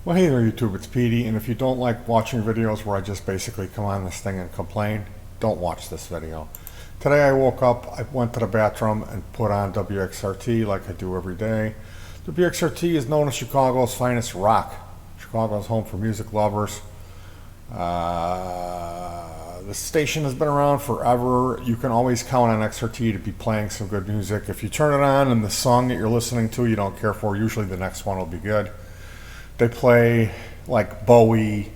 Well, hey there, YouTube. It's Petey, and if you don't like watching videos where I just basically come on this thing and complain, don't watch this video. Today I woke up, I went to the bathroom and put on wxrt like I do every day. wxrt is known as Chicago's finest rock. Chicago's home for music lovers. The station has been around forever. You can always count on XRT to be playing some good music. If you turn it on and the song that you're listening to you don't care for, usually the next one will be good. They play like Bowie,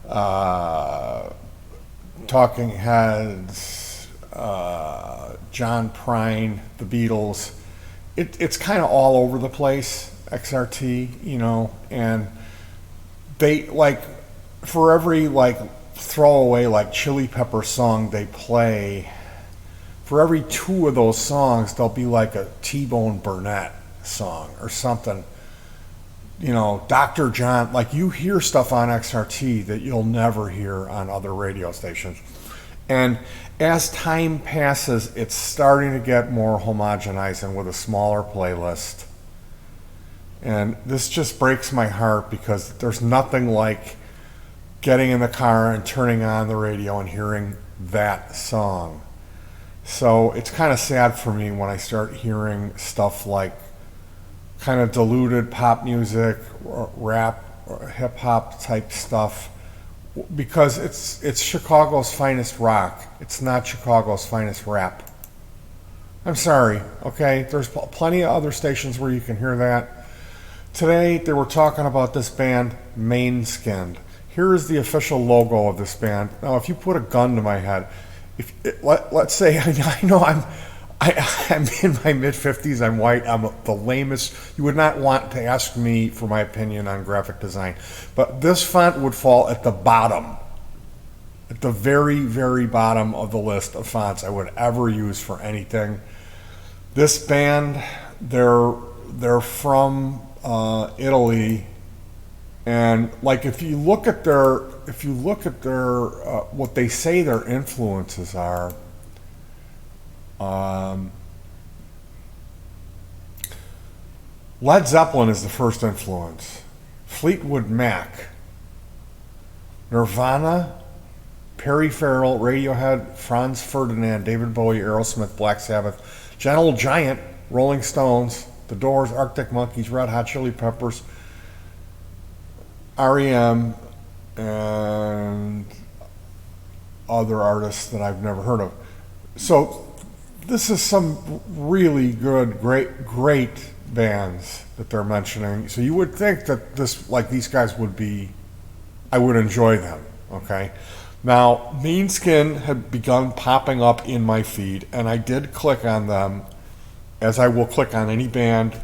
Talking Heads, John Prine, the Beatles. It's kind of all over the place, XRT, you know, and they like for every like throwaway like Chili Pepper song they play, for every two of those songs there'll be like a T-Bone Burnett song or something. You know, Dr. John, like you hear stuff on XRT that you'll never hear on other radio stations. And as time passes, it's starting to get more homogenized and with a smaller playlist. And this just breaks my heart because there's nothing like getting in the car and turning on the radio and hearing that song. So it's kind of sad for me when I start hearing stuff like kind of diluted pop music or rap or hip hop type stuff, because it's Chicago's finest rock. It's not Chicago's finest rap. I'm sorry, okay? There's plenty of other stations where you can hear that. Today they were talking about this band, Maneskin. Here is the official logo of this band. Now, if you put a gun to my head, let's say I know I'm in my mid-50s, I'm white, I'm the lamest. You would not want to ask me for my opinion on graphic design. But this font would fall at the bottom, at the very, very bottom of the list of fonts I would ever use for anything. This band, they're from Italy, and like if you look at their what they say their influences are. Led Zeppelin is the first influence. Fleetwood Mac, Nirvana, Perry Farrell, Radiohead, Franz Ferdinand, David Bowie, Aerosmith, Black Sabbath, Gentle Giant, Rolling Stones, The Doors, Arctic Monkeys, Red Hot Chili Peppers, REM, and other artists that I've never heard of. So this is some really good, great bands that they're mentioning. So you would think that these guys would be, I would enjoy them, okay? Now, Maneskin had begun popping up in my feed, and I did click on them, as I will click on any band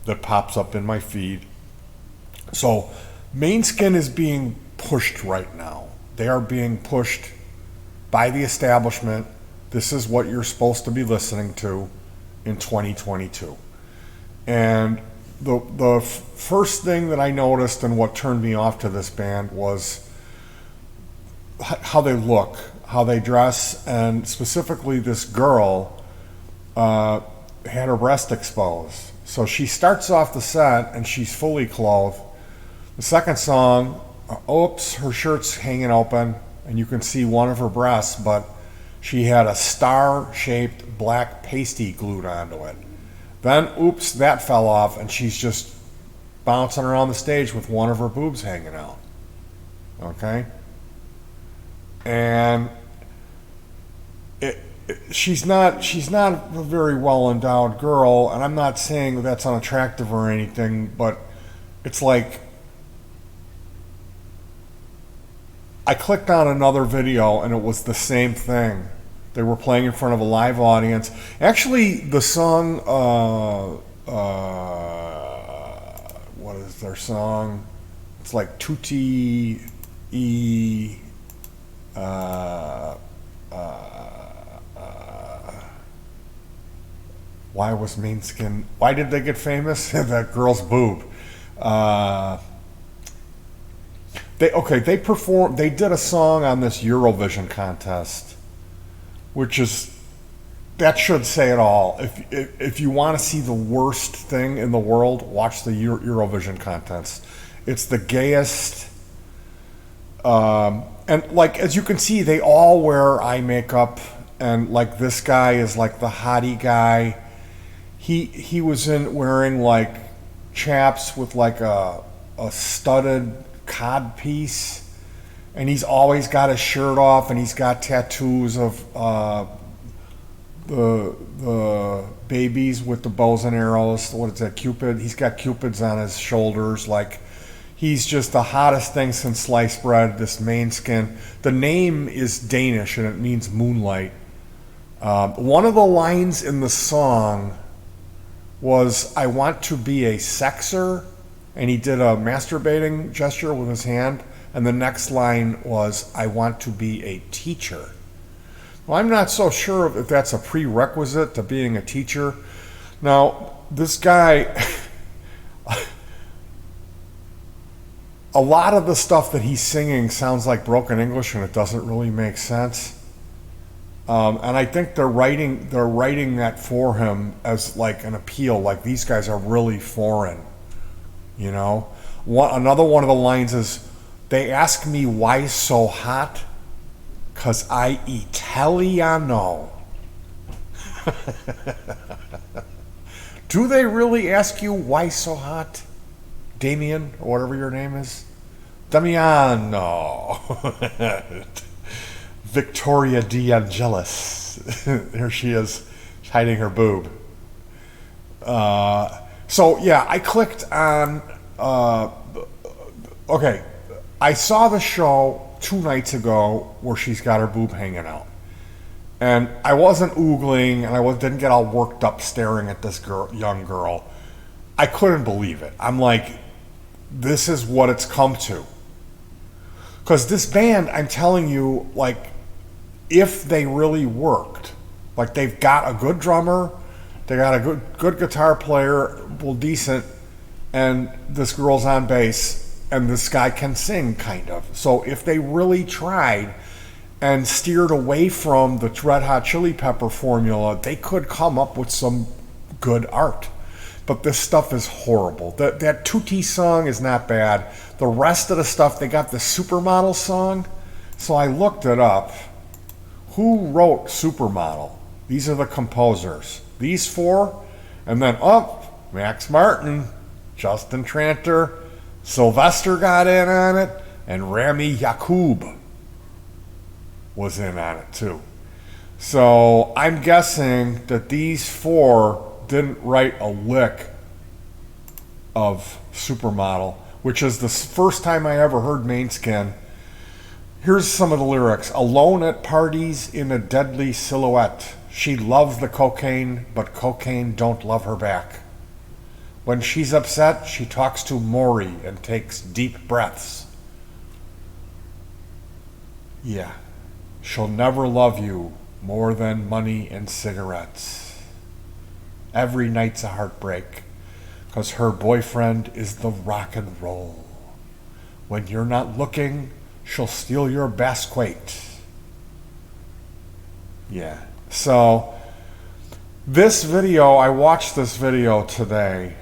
that pops up in my feed. So Maneskin is being pushed right now. They are being pushed by the establishment. This is what you're supposed to be listening to in 2022. And the first thing that I noticed and what turned me off to this band was how they look, how they dress, and specifically this girl had her breast exposed. So she starts off the set and she's fully clothed. The second song, oops, her shirt's hanging open and you can see one of her breasts, but she had a star-shaped black pasty glued onto it. Then, oops, that fell off, and she's just bouncing around the stage with one of her boobs hanging out. Okay? And she's not a very well-endowed girl, and I'm not saying that's unattractive or anything, but it's like I clicked on another video and it was the same thing. They were playing in front of a live audience. Actually, the song, what is their song? It's like Tutti E. Why was Maneskin? Why did they get famous? That girl's boob. They performed. They did a song on this Eurovision contest, which is, that should say it all. If you want to see the worst thing in the world, watch the Eurovision contest. It's the gayest. And like, as you can see, they all wear eye makeup. And like, this guy is like the hottie guy. He was wearing like chaps with like a studded cod piece. And he's always got his shirt off, and he's got tattoos of the babies with the bows and arrows. What is that, Cupid? He's got Cupids on his shoulders. Like, he's just the hottest thing since sliced bread, this maneskin. The name is Danish, and it means moonlight. One of the lines in the song was, "I want to be a sexer," and he did a masturbating gesture with his hand. And the next line was, "I want to be a teacher." Well, I'm not so sure if that's a prerequisite to being a teacher. Now, this guy, a lot of the stuff that he's singing sounds like broken English, and it doesn't really make sense. And I think they're writing that for him as like an appeal, like these guys are really foreign, you know. Another one of the lines is, "They ask me why so hot, 'cause I Italiano." Do they really ask you why so hot, Damien, or whatever your name is? Damiano. Victoria De Angelis. Here she is, hiding her boob. So yeah, I clicked on, okay, I saw the show 2 nights ago where she's got her boob hanging out. And I wasn't oogling, and didn't get all worked up staring at this young girl. I couldn't believe it. I'm like, this is what it's come to. Because this band, I'm telling you, like, if they really worked, like, they've got a good drummer, they got a good guitar player, well, decent, and this girl's on bass, and this guy can sing, kind of. So if they really tried and steered away from the Red Hot Chili Pepper formula, they could come up with some good art. But this stuff is horrible. That Tutti song is not bad. The rest of the stuff, they got the Supermodel song. So I looked it up. Who wrote Supermodel? These are the composers. These 4, and then Max Martin, Justin Tranter, Sylvester got in on it, and Rami Yacoub was in on it too. So I'm guessing that these 4 didn't write a lick of Supermodel, which is the first time I ever heard Maneskin. Here's some of the lyrics. "Alone at parties in a deadly silhouette. She loves the cocaine, but cocaine don't love her back. When she's upset, she talks to Maury and takes deep breaths. Yeah, she'll never love you more than money and cigarettes. Every night's a heartbreak, 'cause her boyfriend is the rock and roll. When you're not looking, she'll steal your Basquate." Yeah, so this video, I watched this video today,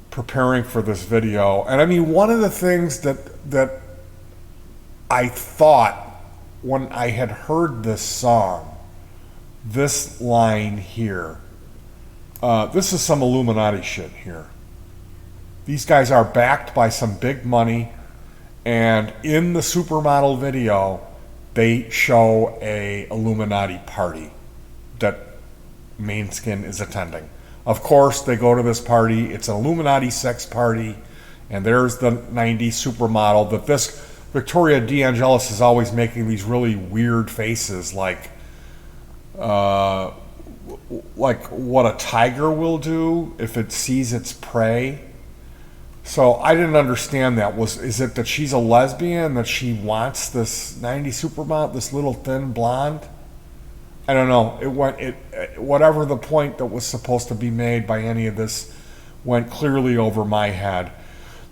preparing for this video, and I mean, one of the things that I thought when I had heard this song, this line here, this is some Illuminati shit here. These guys are backed by some big money, and in the Supermodel video, they show a Illuminati party that Maneskin is attending. Of course, they go to this party. It's an Illuminati sex party, and there's the 90s Supermodel. That this Victoria De Angelis is always making these really weird faces, like what a tiger will do if it sees its prey. So I didn't understand that. Is it that she's a lesbian, that she wants this 90s Supermodel, this little thin blonde? I don't know. Whatever the point that was supposed to be made by any of this went clearly over my head.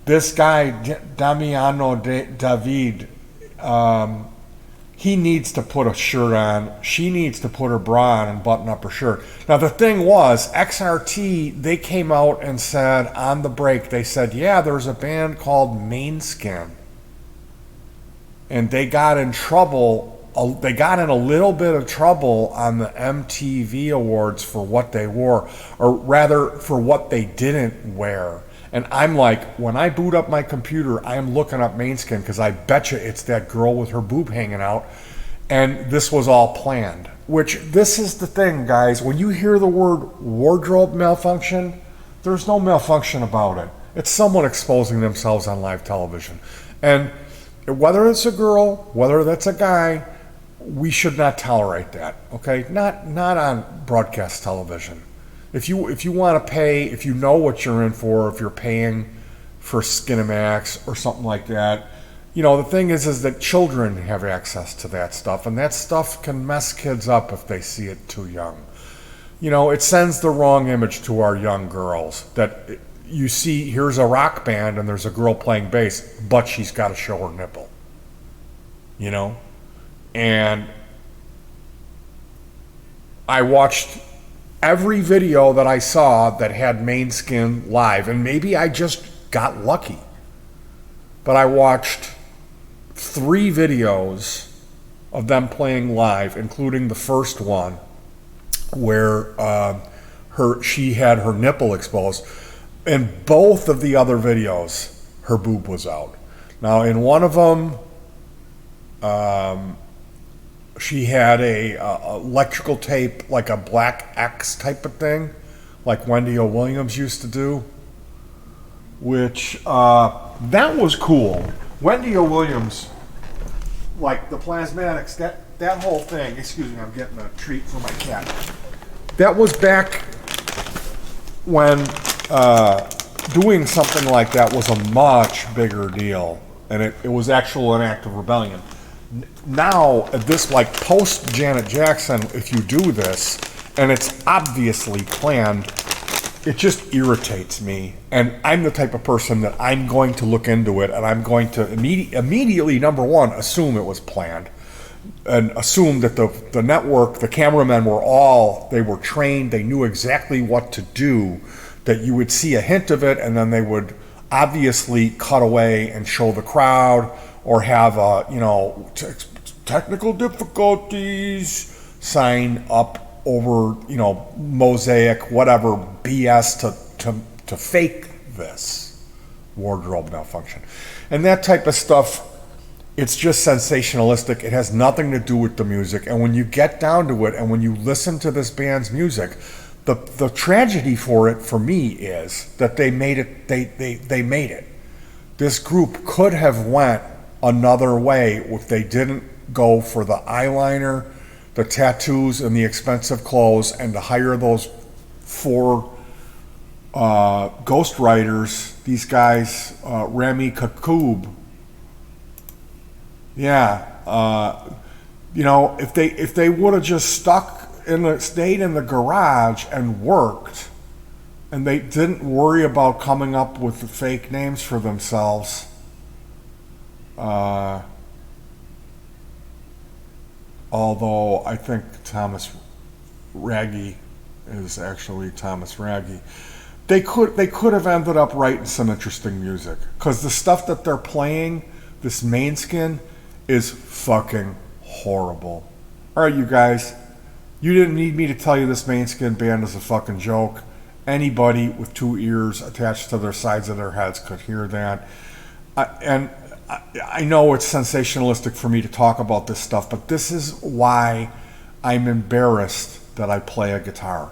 This guy, Damiano David, he needs to put a shirt on. She needs to put her bra on and button up her shirt. Now, the thing was, XRT, they came out and said on the break, they said, yeah, there's a band called Maneskin. And they got in trouble. They got in a little bit of trouble on the MTV Awards for what they wore, or rather for what they didn't wear. And I'm like, when I boot up my computer, I am looking up Maneskin because I bet you it's that girl with her boob hanging out. And this was all planned. Which, this is the thing, guys. When you hear the word wardrobe malfunction, there's no malfunction about it. It's someone exposing themselves on live television. And whether it's a girl, whether that's a guy, we should not tolerate that, okay? Not on broadcast television. If you want to pay, if you know what you're in for, if you're paying for Skinamax or something like that, you know, the thing is that children have access to that stuff, and that stuff can mess kids up if they see it too young. You know, it sends the wrong image to our young girls that you see, here's a rock band and there's a girl playing bass, but she's got to show her nipple. You know? And I watched every video that I saw that had Maneskin live, and maybe I just got lucky, but I watched 3 videos of them playing live, including the first one where she had her nipple exposed. In both of the other videos, her boob was out. Now, in one of them, she had a electrical tape, like a black X type of thing, like Wendy O. Williams used to do, which that was cool. Wendy O. Williams, like the plasmatics, that whole thing. Excuse me, I'm getting a treat for my cat. That was back when doing something like that was a much bigger deal, and it was actual an act of rebellion. Now, this, like, post Janet Jackson, if you do this, and it's obviously planned, it just irritates me. And I'm the type of person that I'm going to look into it, and I'm going to immediately, number one, assume it was planned, and assume that the network, the cameramen they were trained, they knew exactly what to do, that you would see a hint of it, and then they would obviously cut away and show the crowd, or have technical difficulties sign up over, mosaic, whatever BS to fake this wardrobe malfunction. And that type of stuff, it's just sensationalistic. It has nothing to do with the music. And when you get down to it, and when you listen to this band's music, the tragedy for it, for me, is that they made it. They made it. This group could have went another way if they didn't go for the eyeliner, the tattoos, and the expensive clothes, and to hire those 4 ghostwriters, these guys, Remy Kakoob. Yeah, if they would have just stayed in the garage and worked, and they didn't worry about coming up with the fake names for themselves. Although I think Thomas Raggy is actually Thomas Raggy. They could have ended up writing some interesting music, because the stuff that they're playing, this Maneskin, is fucking horrible. All right, you guys, you didn't need me to tell you this Maneskin band is a fucking joke. Anybody with 2 ears attached to their sides of their heads could hear that. I know it's sensationalistic for me to talk about this stuff, but this is why I'm embarrassed that I play a guitar.